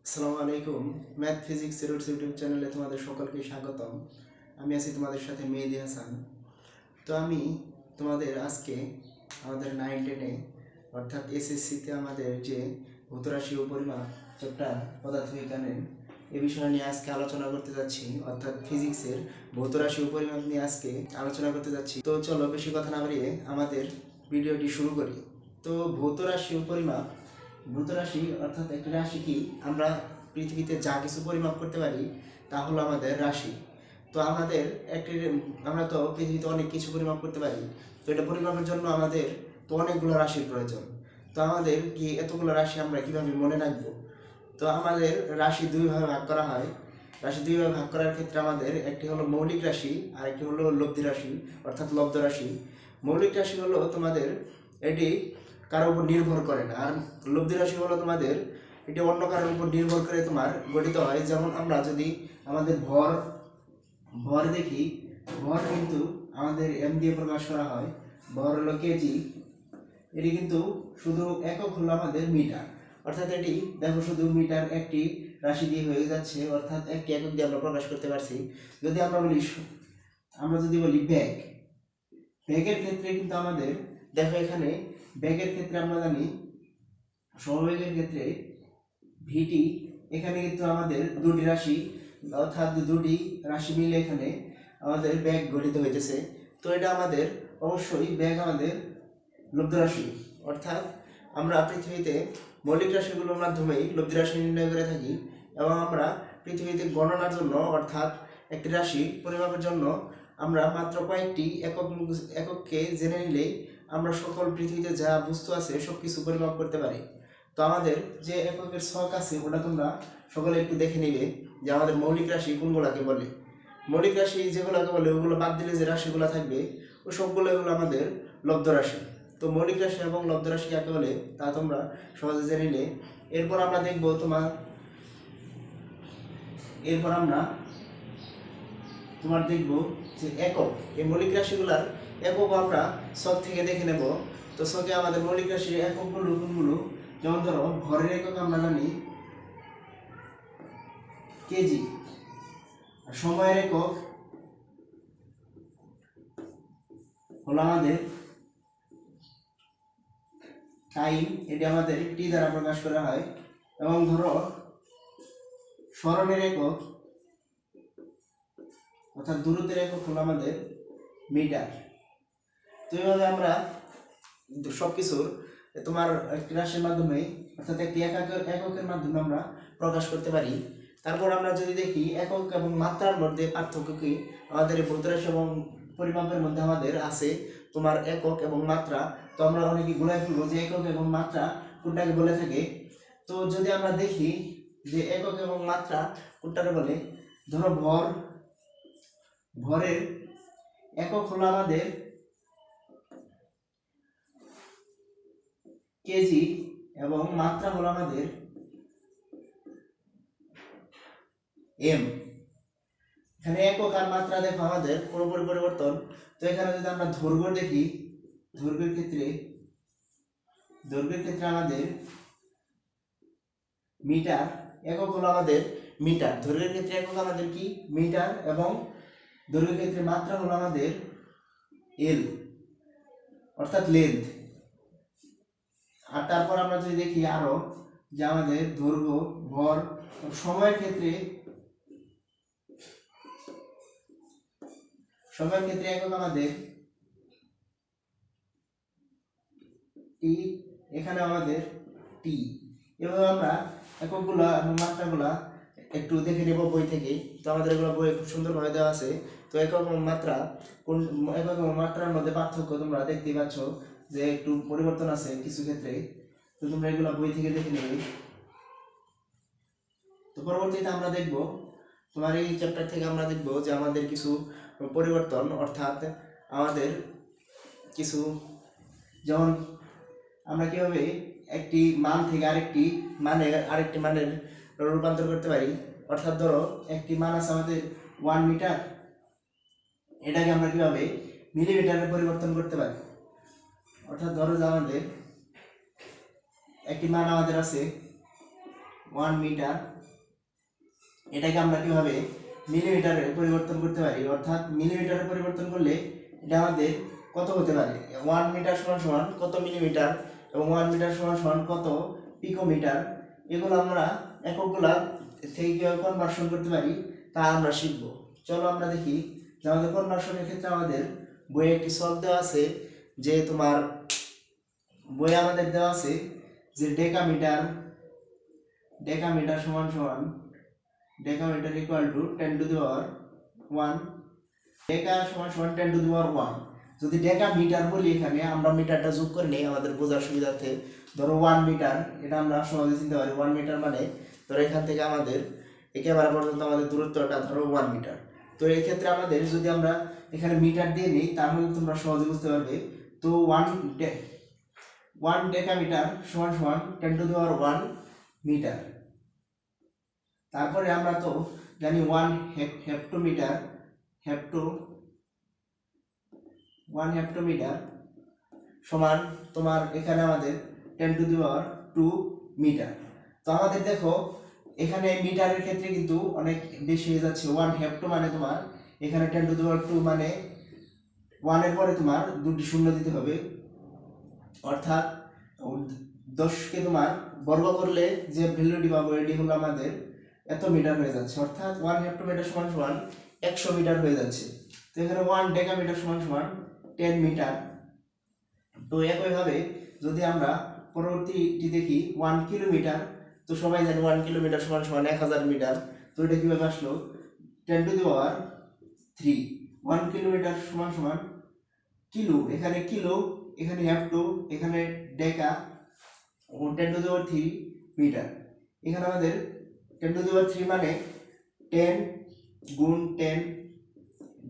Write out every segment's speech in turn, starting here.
আসসালামু আলাইকুম। Math physics roots YouTube চ্যানেলে তোমাদের সকলকে স্বাগতম। আমি আছি তোমাদের সাথে মেহেদি হাসান। তো আমি তোমাদের আজকে আমাদের 9-10-এ অর্থাৎ এসএসসিতে আমাদের যে ভৌতরাশি ও পরিমাপ চ্যাপ্টার পদার্থবিজ্ঞানের এ বিষয় নিয়ে আজকে আলোচনা করতে যাচ্ছি, অর্থাৎ ফিজিক্সের ভৌতরাশি ও পরিমাপ নিয়ে আজকে আলোচনা করতে যাচ্ছি। তো চলো বেশি কথা না বাড়িয়ে আমাদের ভিডিওটি শুরু করি। তো ভৌতরাশি ও পরিমাপ, ভৌত রাশি অর্থাৎ একটি রাশি কি, আমরা পৃথিবীতে যা কিছু পরিমাপ করতে পারি তা হলো আমাদের রাশি। তো আমাদের একটি, আমরা তো পৃথিবীতে অনেক কিছু পরিমাপ করতে পারি, তো এটা পরিমাপের জন্য আমাদের তো অনেকগুলো রাশির প্রয়োজন। তো আমাদের কি এতগুলো রাশি আমরা কিভাবে মনে রাখবো? তো আমাদের রাশি দুইভাবে ভাগ করা হয়। রাশি দুইভাবে ভাগ করার ক্ষেত্রে আমাদের একটি হলো মৌলিক রাশি আর একটি হলো লব্ধি রাশি অর্থাৎ লব্ধ রাশি। মৌলিক রাশি হলো তোমাদের এটি কারোর উপর নির্ভর করে না, আর লব্ধি রাশি হলো তোমাদের এটি অন্য কারোর উপর নির্ভর করে তোমার গঠিত হয়। যেমন আমরা যদি আমাদের ভর ভর দেখি, ভর কিন্তু আমাদের এম দিয়ে প্রকাশ করা হয়। ভর হলো কেজি, এটি কিন্তু শুধু একক হলো আমাদের মিটার, অর্থাৎ এটি দেখো শুধু মিটার একটি রাশি দিয়ে হয়ে যাচ্ছে, অর্থাৎ একটি একক দিয়ে আমরা প্রকাশ করতে পারছি। যদি আমরা বলি, আমরা যদি বলি ব্যাগ, ব্যাগের ক্ষেত্রে কিন্তু আমাদের দেখো এখানে ব্যাগের ক্ষেত্রে আমরা জানি সমবেগের ক্ষেত্রে ভিটি, এখানে কিন্তু আমাদের দুটি রাশি অর্থাৎ দুটি রাশি মিলে এখানে আমাদের ব্যাগ গঠিত হয়েছে। তো এটা আমাদের অবশ্যই ব্যাগ আমাদের লব্ধ রাশি, অর্থাৎ আমরা পৃথিবীতে মৌলিক রাশিগুলোর মাধ্যমেই লব্ধি রাশি নির্ণয় করে থাকি, এবং আমরা পৃথিবীতে গণনার জন্য অর্থাৎ একটি রাশি পরিমাপের জন্য আমরা মাত্র কয়েকটি একককে জেনে নিলেই আমরা সকল পৃথিবীতে যা বস্তু আছে সব কিছু পরিমাপ করতে পারি। তো আমাদের যে এককের ছক আছে ওটা তোমরা সকলে একটু দেখে নিবে যে আমাদের মৌলিক রাশি কোনগুলোকে বলে। মৌলিক রাশি যেগুলোকে বলে ওগুলো বাদ দিলে যে রাশিগুলো থাকবে ও সবগুলো এগুলো আমাদের লব্ধ রাশি। তো মৌলিক রাশি এবং লব্ধ রাশি কাকে বলে তা তোমরা সহজে জেনে নিলে। এরপর আমরা দেখব তোমার দেখব যে একক, এই মৌলিক রাশিগুলার একক আমরা ছক থেকে দেখে নেব। তো ছকে আমাদের মৌলিক রাশির এককগুলো কোনগুলো, যেমন ধরো ভরের একক আমরা জানি কেজি, আর সময়ের একক হলো আমাদের টাইম, এটি আমাদের টি দ্বারা প্রকাশ করা হয়। এবং ধরো স্মরণের একক অর্থাৎ দূরত্বের একক হলো আমাদের মিটার। তো এইভাবে আমরা সব কিছুর তোমার একটি রাশির মাধ্যমে অর্থাৎ একটি এককের মাধ্যমে আমরা প্রকাশ করতে পারি। তারপর আমরা যদি দেখি একক এবং মাত্রার মধ্যে পার্থক্য কি, আমাদের ভৌত রাশি এবং পরিমাপের মধ্যে আমাদের আছে তোমার একক এবং মাত্রা। তো আমরা অনেকে গুণাই ফেলবো যে একক এবং মাত্রা কোনটাকে বলে থাকে। তো যদি আমরা দেখি যে একক এবং মাত্রা কোনটাকে বলে, ধরো ভরের একক হলো আমাদের কেজি এবং মাত্রা হলো আমাদের এম। এখানে একক আর মাত্রা দেখো আমাদের পুরোপুরি পরিবর্তন। তো এখানে যদি আমরা দৈর্ঘ্য দেখি, দৈর্ঘ্যের ক্ষেত্রে আমাদের মিটার একক হলো আমাদের মিটার, দৈর্ঘ্যের ক্ষেত্রে একক আমাদের কি মিটার, এবং দৈর্ঘ্যের ক্ষেত্রে মাত্রা হলো আমাদের এল অর্থাৎ লেন্থ। আর তারপর আমরা যদি দেখি আরো যে আমাদের দৈর্ঘ্য, ভর, সময়ের ক্ষেত্রে একক আমাদের টি, এখানে আমাদের টি। এভাবে আমরা এককগুলা এবং মাত্রাগুলা একটু দেখে নেব বই থেকে। তো আমাদের এগুলো বই খুব সুন্দরভাবে দেওয়া আছে। তো একক এবং মাত্রা একক এবং মাত্রার মধ্যে পার্থক্য তোমরা দেখতেই পাচ্ছ যে একটু পরিবর্তন আছে কিছু ক্ষেত্রে। তো তোমরা এগুলো বই থেকে দেখে নেবে। তো পরবর্তীতে আমরা দেখব তোমার এই চ্যাপ্টার থেকে আমরা দেখব যে আমাদের কিছু পরিবর্তন, অর্থাৎ আমাদের কিছু, যেমন আমরা কিভাবে একটি মান থেকে আরেকটি মানের রূপান্তর করতে পারি। অর্থাৎ ধরো একটি মান আছে আমাদের 1 মিটার, এটাকে আমরা কিভাবে মিলিমিটারে পরিবর্তন করতে পারি। অর্থাৎ ধরো যে আমাদের একটি মান আমাদের আছে 1 মিটার, এটাকে আমরা কিভাবে মিলিমিটারে পরিবর্তন করতে পারি, অর্থাৎ মিলিমিটারে পরিবর্তন করলে এটা আমাদের কত হতে পারে, 1 মিটার সমান সমান কত মিলিমিটার এবং 1 মিটার সমান সমান কত পিকোমিটার, এগুলো আমরা এককগুলা থেকে কিভাবে কনভার্সন করতে পারি তা আমরা শিখব। চলো আমরা দেখি যে আমাদের কনভার্সনের ক্ষেত্রে আমাদের বইয়ে একটি সলভ দেওয়া আছে, যে তোমার বইয়ে আমাদের দেওয়া আছে যে ডেকামিটার সমান সমান decametre equal to 10 to the power 1, deca সমান সমান 10 টু দি পাওয়ার 1। যদি ডেকামিটার বলি এখানে আমরা মিটারটা যোগ করে নেই আমাদের বোঝার সুবিধার্থে, ধরো 1 মিটার, এটা আমরা সহজে চিনতে পারি 1 মিটার মানে ধরো এখান থেকে আমাদের একেবারে পর্যন্ত আমাদের দূরত্বটা ধরো 1 মিটার। তো এই ক্ষেত্রে আমাদের যদি আমরা এখানে মিটার দিয়ে নিই তাহলে তোমরা সহজে বুঝতে পারবে। তো 1 ডেকামিটার সমান সমান 10 টু দি পাওয়ার 1 মিটার। তারপরে আমরা তো জানি 1 হেক্টোমিটার সমান তোমার এখানে আমাদের 10 টু দি পাওয়ার 2 মিটার। তো আমাদের দেখো এখানে মিটারের ক্ষেত্রে কিন্তু অনেক বেশি হয়ে যাচ্ছে, 1 হেক্টো মানে তোমার এখানে 10 টু দি পাওয়ার 2 মানে 1 এর পরে তোমার দুটি শূন্য দিতে হবে, অর্থাৎ 10কে তোমার বর্গ করলে যে ভ্যালুটি পাবো এটি হলো আমাদের এত মিটার হয়ে যাচ্ছে, অর্থাৎ 1 হেক্টোমিটার সমান সমান 100 মিটার হয়ে যাচ্ছে। তো এখানে 1 ডেকামিটার সমান সমান 10 মিটার। তো একইভাবে যদি আমরা পরবর্তীটি দেখি 1 কিলোমিটার, তো সবাই জানে 1 কিলোমিটার সমান সমান 1000 মিটার। তো এটা কিভাবে আসলো, 10 টু দি পাওয়ার 3, 1 কিলোমিটার সমান সমান কিলো, এখানে কিলো, এখানে হেক্টো, এখানে ডেকা, 10 টু দি পাওয়ার 3 মিটার। এখানে আমাদের 10 টু দি পাওয়ার 3 মানে 10 গুণ 10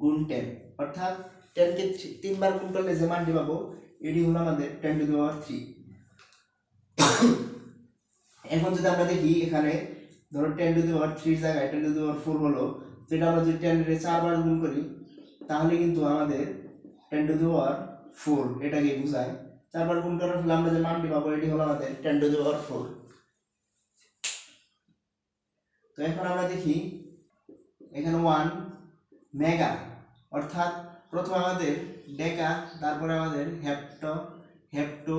গুণ 10, অর্থাৎ 10 কে 3 বার গুণ করলে যে মানটি পাবো এটি হলো আমাদের 10 টু দি পাওয়ার 3। এখন যদি আমরা দেখি এখানে ধরো 10 টু দি পাওয়ার 3 জায়গায় 10 টু দি পাওয়ার 4 হলো, তো এটা আমরা যদি 10 এর 4 বার গুণ করি তাহলে কিন্তু আমাদের 10 টু দি পাওয়ার 4 এটাকে বোঝায়। 4 বার গুণ করার ফলে আমরা যে মানটি পাবো এটি হলো আমাদের 10 টু দি পাওয়ার 4। তো এখন আমরা দেখি এখানে 1 মেগা, অর্থাৎ প্রথমে আমাদের ডেকা, তারপরে আমাদের হেক্টো,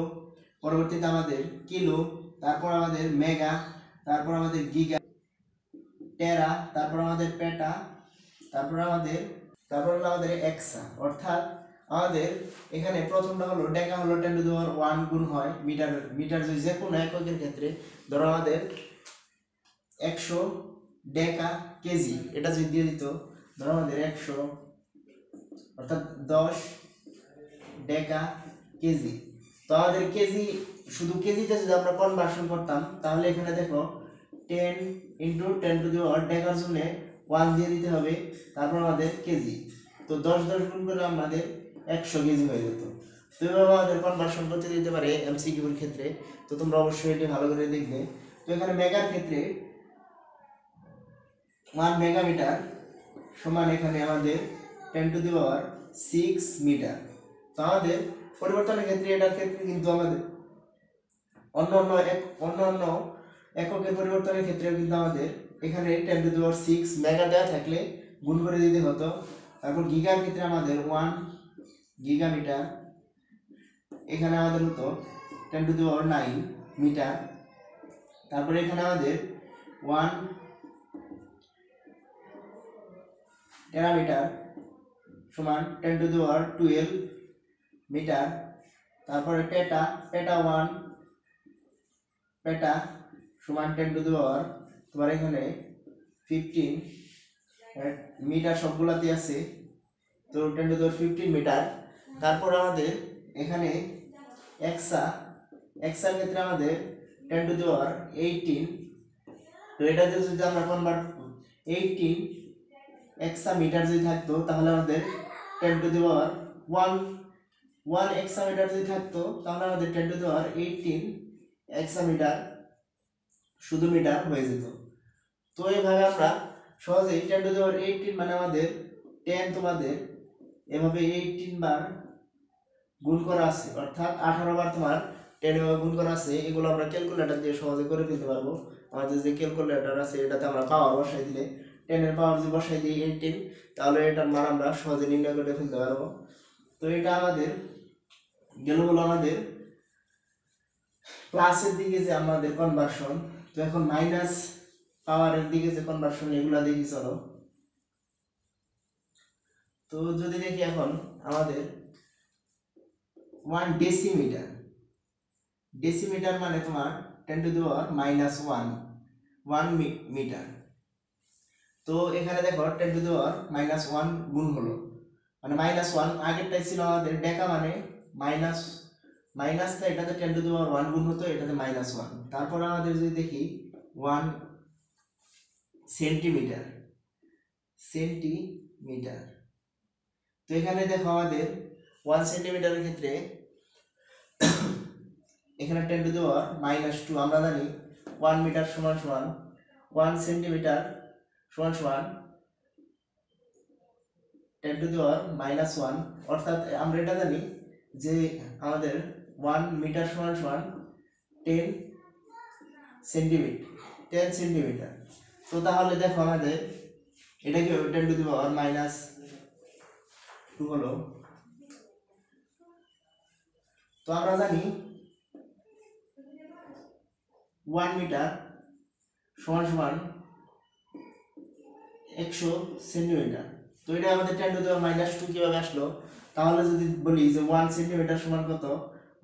পরবর্তীতে আমাদের কিলো, তারপর আমাদের মেগা, তারপর আমাদের গিগা, টেরা, তারপর আমাদের পেটা, তারপর হলো আমাদের এক্সা, অর্থাৎ আমাদের এখানে প্রথমটা হলো ডেকা হলো 10 টু দি পাওয়ার 1 গুণ হয় মিটার যদি যে কোনো এককের ক্ষেত্রে ধরো আমাদের 100 ডেকা কেজি, এটা যদি দিয়ে দিত ধরো আমাদের 100, অর্থাৎ 10 ডেকা কেজি। তো আমাদের কেজি, শুধু কেজিতে যদি আমরা কনভার্সন করতাম তাহলে এখানে দেখো 10 into 10 to the power, decker জন্য 1 দিয়ে দিতে হবে, তারপর আমাদের কেজি। তো 10 গুণ করলে আমাদের 100 কেজি হয়ে যেত। তো এভাবে আমাদের কনভার্সন করতে দিতে পারে এমসিকিউর ক্ষেত্রে। তো তোমরা অবশ্যই এটি ভালো করে দেখবে। তো এখানে মেগার ক্ষেত্রে 1 মেগামিটার সমান এখানে আমাদের 10 টু দি পাওয়ার 6 মিটার। তো আমাদের পরিবর্তনের ক্ষেত্রে এটার ক্ষেত্রে কিন্তু আমাদের অন্য এককের পরিবর্তনের ক্ষেত্রে কিন্তু আমাদের এখানে 10 টু দি পাওয়ার 6 মেগা দেওয়া থাকলে গুণ করে দিতে হতো। তারপর গিগার ক্ষেত্রে আমাদের 1 গিগামিটার, এখানে আমাদের হতো 10 টু দি পাওয়ার 9 মিটার। তারপরে এখানে আমাদের 1 টেরামিটার সমান 10 টু দি পাওয়ার 12 মিটার। তারপরে পেটা 1 পেটা সমান 10 টু দি পাওয়ার তোমার এখানে 15 মিটার, সবগুলাতে আছে, তো 10 টু দি পাওয়ার 15 মিটার। তারপর আমাদের এখানে এক্সার ক্ষেত্রে আমাদের 10 টু দি পাওয়ার 18। তো এটাতে যদি আমরা কনভার্ট 18 এক্সা মিটার যদি থাকতো তাহলে আমাদের 10 টু দি পাওয়ার 1 এক্সা মিটার যদি থাকতো তাহলে আমাদের 10 টু দি পাওয়ার 18 এক্সা মিটার শুধু মিটার হয়ে যেত। তো এইভাবে আমরা সহজেই 10 টু দি পাওয়ার 18 মানে আমাদের 10 তোমাদের এভাবে 18 বার গুণ করা আছে, অর্থাৎ 18 বার তোমার 10 এ গুণ করা আছে, এগুলো আমরা ক্যালকুলেটর দিয়ে সহজে করে ফেলতে পারবো। আমাদের যে ক্যালকুলেটর আছে এটাতে আমরা পাওয়ার বসাই দিলে 10 এর পাওয়ার যদি বসাই দিই 18, তাহলে এটার মান আমরা সহজে নির্ণয় করে ফেলতে পারবো। তো এটা আমাদের গেল হলো আমাদের প্লাসের দিকে যে আমাদের কনভার্সন। তো এখন মাইনাস পাওয়ারের দিকে যে কনভার্সন, এগুলা দেখি চলো। তো যদি দেখি এখন আমাদের 1 ডেসিমিটার, ডেসিমিটার মানে তোমার 10 টু দি পাওয়ার -1 মিটার। তো এখানে দেখো 10 টু দি পাওয়ার -1 গুণ হলো, মানে -1 আগেরটাই ছিল আমাদের ডেকা, মানে মাইনাসটা এটাতে 10 টু দি পাওয়ার 1 গুণ হতো, এটাতে -1। তারপর আমাদের যদি দেখি 1 সেন্টিমিটার, তো এখানে দেখো আমাদের 1 সেন্টিমিটারের ক্ষেত্রে এখানে 10 টু দি পাওয়ার -2, আমরা জানি 1 মিটার সমান সমান 1 সেন্টিমিটার সমান সমান 10 টু দি পাওয়ার -1, অর্থাৎ আমরা এটা জানি যে আমাদের 1 মিটার সমান সমান 10 সেন্টিমিটার। তো তাহলে দেখো আমাদের এটা কি 10 টু দি পাওয়ার -2 হলো। তো আমরা জানি 1 মিটার সমান সমান 100 সেন্টিমিটার। তো এটা আমাদের 10 টু দি পাওয়ার -2 কিভাবে আসলো? তাহলে যদি বলি যে 1 সেন্টিমিটার সমান কত,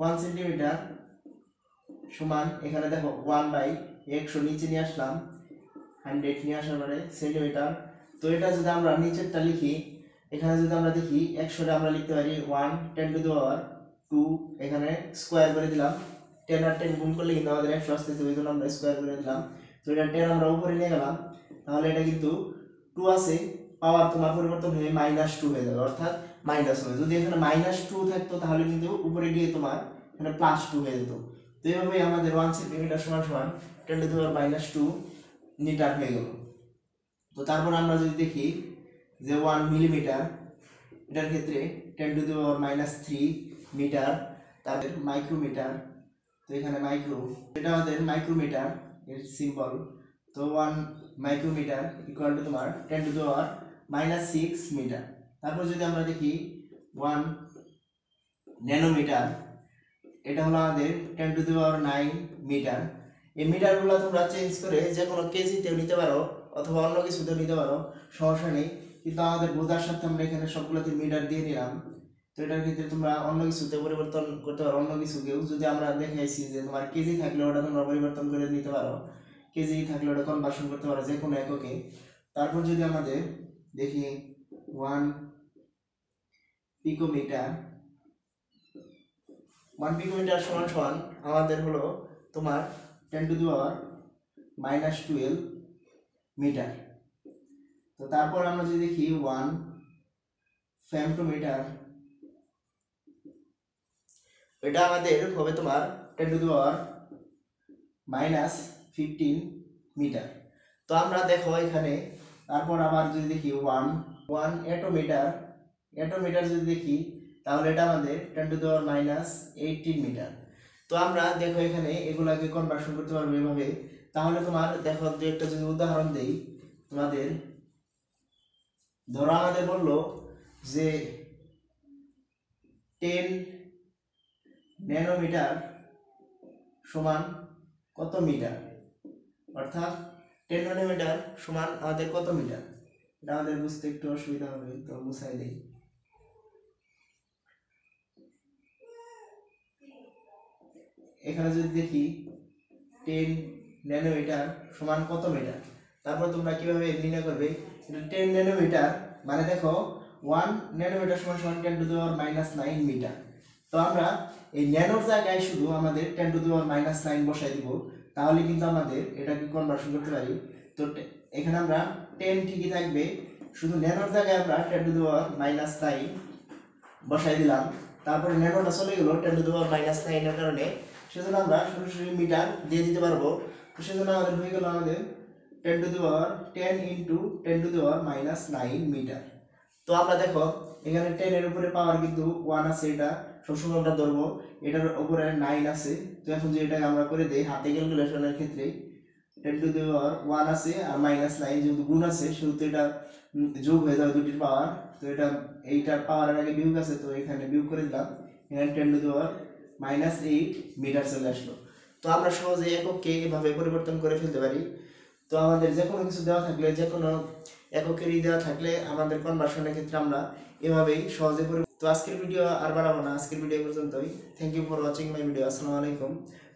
1 সেন্টিমিটার সমান এখানে দেখো 1/100 নিচে নিয়ে আসলাম, 100 নিয়ে আসার পরে সেন্টিমিটার। তো এটা যদি আমরা নিচেরটা লিখি, এখানে যদি আমরা দেখি 100টা আমরা লিখতে পারি 1 10 টু দি পাওয়ার 2, এখানে স্কোয়ার করে দিলাম, 10 আর 10 গুণ করলে কিন্তু আমাদের 100 আসতেছে, ওই জন্য আমরা স্কোয়ার করে দিলাম। তো এটা 10 আমরা উপরে নিয়ে গেলাম, তাহলে এটা কিন্তু 2 আছে, পাওয়ার তোমার পরিবর্তন হয়ে -2 হয়ে যাবে, অর্থাৎ মাইনাস হবে। যদি এখানে -2 থাকতো তাহলে কিন্তু উপরে গিয়ে তোমার এখানে +2 হয়ে যেত। তো এইভাবে আমাদের 1 সেন্টিমিটার সমান সমান 10 টু দি পাওয়ার -2 মিটার হয়ে গেল। তো তারপর আমরা যদি দেখি যে 1 মিলিমিটার, এটার ক্ষেত্রে 10 টু দি পাওয়ার -3 মিটার। তাদের মাইক্রোমিটার, তো এখানে মাইক্রো, এটা আমাদের মাইক্রোমিটার এর সিম্বল। তো 1 মাইক্রোমিটার ইকুয়াল টু তোমার 10 টু দি পাওয়ার -6 মিটার। তারপর যদি আমরা দেখি 1 ন্যানোমিটার, এটা হলো আমাদের 10 টু দি পাওয়ার 9 মিটার। এই মিটারগুলো তোমরা চেঞ্জ করে যে কোনো কেজিতেও নিতে পারো অথবা অন্য কিছুতেও নিতে পারো, সমস্যা নেই, কিন্তু আমাদের বোঝার সাথে আমরা এখানে সবগুলোতে মিটার দিয়ে নিলাম। তো এটার ক্ষেত্রে তোমরা অন্য কিছুতে পরিবর্তন করতে পারো, অন্য কিছুকেও যদি আমরা দেখাইছি যে তোমার কেজি থাকলে ওটা তোমরা পরিবর্তন করে নিতে পারো, কেজি থাকলে ওটা কনভার্সন করতে পারো যে কোনো এককে। তারপর যদি আমাদের দেখি 1 পিকোমিটার, 1 পিকোমিটার সমান সমান আমাদের হলো তোমার 10 টু দি পাওয়ার -12 মিটার। তো তারপর আমরা যদি দেখি 1 ফেমটোমিটার, এটা আমাদের হবে তোমার 10 টু দি পাওয়ার -15 মিটার। তো আমরা দেখো এখানে, তারপর আবার যদি দেখি 1 অ্যাটোমিটার যদি দেখি, তাহলে এটা আমাদের 10 টু দি পাওয়ার -18 মিটার। তো আমরা দেখো এখানে এগুলাকে কনভার্সন করতে পারবো এভাবে। তাহলে তোমার দেখো যে একটা যদি উদাহরণ দেই তোমাদের, ধরো আমাদের বললো যে 10 ন্যানোমিটার সমান কত মিটার, অর্থাৎ 10 ন্যানোমিটার সমান আমাদের কত মিটার। এটা আমাদের বুঝতে একটু অসুবিধা হবে, তো মুছাই দেই। এখানে যদি দেখি 10 ন্যানোমিটার সমান কত মিটার, তারপর তোমরা কিভাবে নির্ণয় করবে, এটা 10 ন্যানোমিটার মানে দেখো 1 ন্যানোমিটার সমান 10 টু দি পাওয়ার -9 মিটার। তো আমরা এই ন্যানোর জায়গায় শুধু আমাদের 10 টু দি পাওয়ার -9 বসাই দিব, তাহলে কিন্তু আমাদের এটাকে কনভার্সন করতে পারি। তো এখানে আমরা 10 ঠিকই থাকবে, শুধু ন্যানোর জায়গায় আমরা 10 টু দি পাওয়ার -9 বসাই দিলাম, তারপরে ন্যানোটা চলে গেল 10 টু দি পাওয়ার -9 এর কারণে, সেজন্য আমরা সরাসরি মিটার দিয়ে দিতে পারবো। তো সেজন্য আমাদের হয়ে গেল আমাদের 10 to the power 10 into 10 to the power -9 metre. তো আমরা দেখো এখানে 10 এর উপরে পাওয়ার কিন্তু 1 আছে, এটা সবসময় আমরা ধরবো এটার উপরে 9 আছে। তো এখন যে এটা আমরা করে দেই হাতে ক্যালকুলেশনের ক্ষেত্রে 10 টু দি পাওয়ার 1 আছে আর -9 যেহেতু গুণ আছে সেহেতু এটা যোগ হয়ে যাবে দুটির পাওয়ার। তো এটা এইটার পাওয়ারের আগে বিয়োগ আছে, তো এখানে বিয়োগ করে দিলাম, এখানে 10 টু দি পাওয়ার -8 মিটার চলে আসলো। তো আমরা সহজে এককে এভাবে পরিবর্তন করে ফেলতে পারি। তো আমাদের যে কোনো কিছু দেওয়া থাকলে, যে কোনো এককেরই দেওয়া থাকলে আমাদের কনভার্সনের ক্ষেত্রে আমরা এভাবেই সহজে তো আজকের ভিডিও আর বাড়াবো না, আজকের ভিডিও পর্যন্তই। Thank you for watching my video. আসসালামু আলাইকুম।